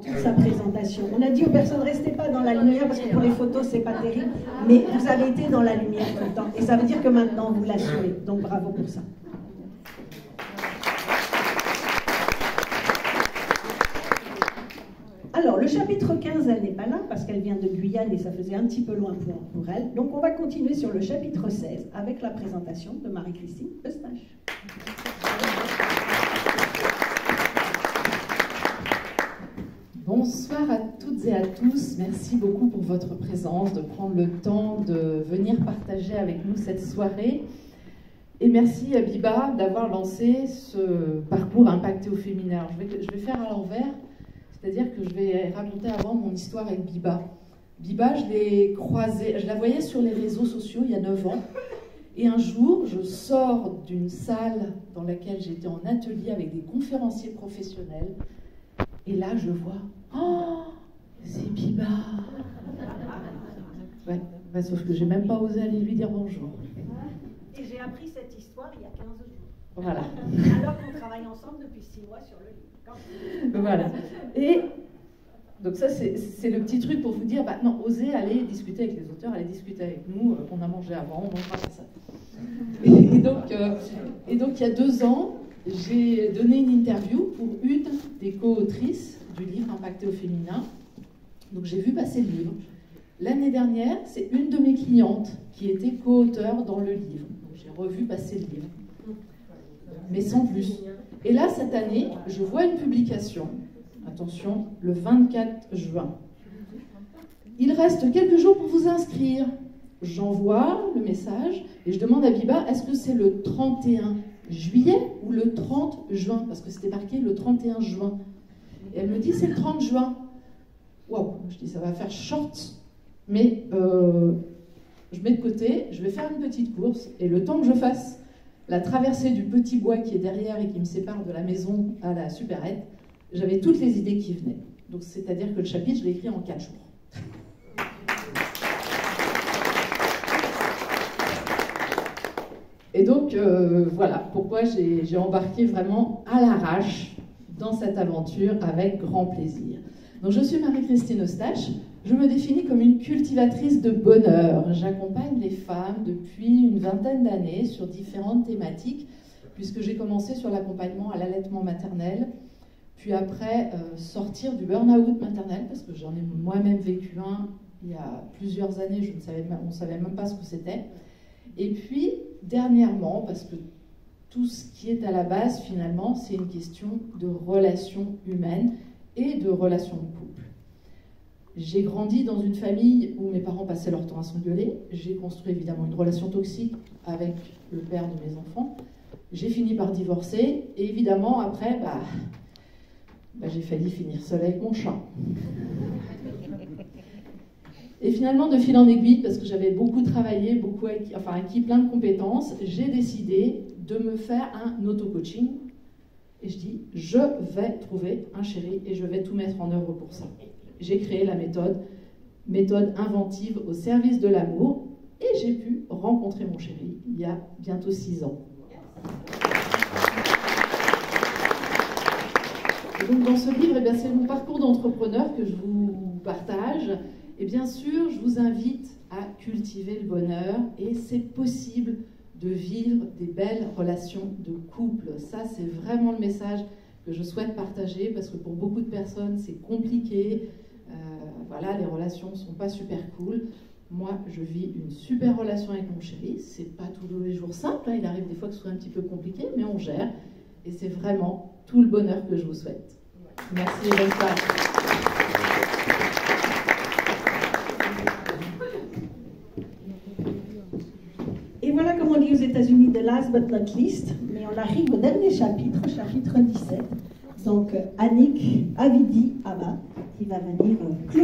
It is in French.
toute sa présentation. On a dit aux personnes, restez pas dans la lumière parce que pour les photos, c'est pas terrible, mais vous avez été dans la lumière tout le temps. Et ça veut dire que maintenant, vous l'assumez. Donc bravo pour ça. Alors, le chapitre 15, elle n'est pas là parce qu'elle vient de Guyane et ça faisait un petit peu loin pour elle. Donc, on va continuer sur le chapitre 16 avec la présentation de Marie-Christine Eustache. Bonsoir à toutes et à tous. Merci beaucoup pour votre présence, de prendre le temps de venir partager avec nous cette soirée. Et merci à Biba d'avoir lancé ce parcours impacté au féminin. Alors, je vais faire à l'envers. C'est-à-dire que je vais raconter avant mon histoire avec Biba. Biba, je l'ai croisée, je la voyais sur les réseaux sociaux il y a 9 ans. Et un jour, je sors d'une salle dans laquelle j'étais en atelier avec des conférenciers professionnels. Et là, je vois, oh, c'est Biba. Ouais, bah, sauf que j'ai même pas osé aller lui dire bonjour. Et j'ai appris cette histoire il y a 15 jours. Voilà. Alors qu'on travaille ensemble depuis 6 mois sur le livre. Voilà. Et donc ça, c'est le petit truc pour vous dire, bah, non, osez aller discuter avec les auteurs, aller discuter avec nous, on a mangé avant, on mangera pas ça. Et donc, il y a 2 ans, j'ai donné une interview pour une des co-autrices du livre Impacté au féminin. Donc j'ai vu passer le livre. L'année dernière, c'est une de mes clientes qui était co-auteur dans le livre. Donc j'ai revu passer le livre. Mais sans plus. Et là, cette année, je vois une publication, attention, le 24 juin. Il reste quelques jours pour vous inscrire. J'envoie le message et je demande à Biba, est-ce que c'est le 31 juillet ou le 30 juin? Parce que c'était marqué le 31 juin. Et elle me dit, c'est le 30 juin. Waouh, je dis, ça va faire short. Mais je mets de côté, je vais faire une petite course et le temps que je fasse la traversée du petit bois qui est derrière et qui me sépare de la maison à la supérette, j'avais toutes les idées qui venaient. Donc c'est-à-dire que le chapitre, je l'ai écrit en 4 jours. Et donc voilà pourquoi j'ai embarqué vraiment à l'arrache dans cette aventure avec grand plaisir. Donc je suis Marie-Christine Eustache. Je me définis comme une cultivatrice de bonheur. J'accompagne les femmes depuis une vingtaine d'années sur différentes thématiques, puisque j'ai commencé sur l'accompagnement à l'allaitement maternel, puis après sortir du burn-out maternel, parce que j'en ai moi-même vécu un il y a plusieurs années, on ne savait même pas ce que c'était. Et puis, dernièrement, parce que tout ce qui est à la base, finalement, c'est une question de relations humaines et de relations de couple. J'ai grandi dans une famille où mes parents passaient leur temps à s'engueuler. J'ai construit évidemment une relation toxique avec le père de mes enfants. J'ai fini par divorcer. Et évidemment, après, j'ai failli finir seule avec mon chat. Et finalement, de fil en aiguille, parce que j'avais beaucoup travaillé, acquis plein de compétences, j'ai décidé de me faire un auto-coaching. Et je dis, je vais trouver un chéri et je vais tout mettre en œuvre pour ça. J'ai créé la méthode inventive au service de l'amour, et j'ai pu rencontrer mon chéri il y a bientôt 6 ans. Et donc dans ce livre, c'est mon parcours d'entrepreneur que je vous partage. Et bien sûr, je vous invite à cultiver le bonheur, et c'est possible de vivre des belles relations de couple. Ça, c'est vraiment le message que je souhaite partager, parce que pour beaucoup de personnes, c'est compliqué. Voilà, les relations ne sont pas super cool. Moi, je vis une super relation avec mon chéri. C'est pas tous les jours simple, hein. Il arrive des fois que ce soit un petit peu compliqué, mais on gère. Et c'est vraiment tout le bonheur que je vous souhaite. Merci, bonne soirée. Et voilà, comme on dit aux États-Unis, the last but not least, mais on arrive au dernier chapitre, chapitre 17. Donc, Annick Avidi Abba, qui va venir clôturer.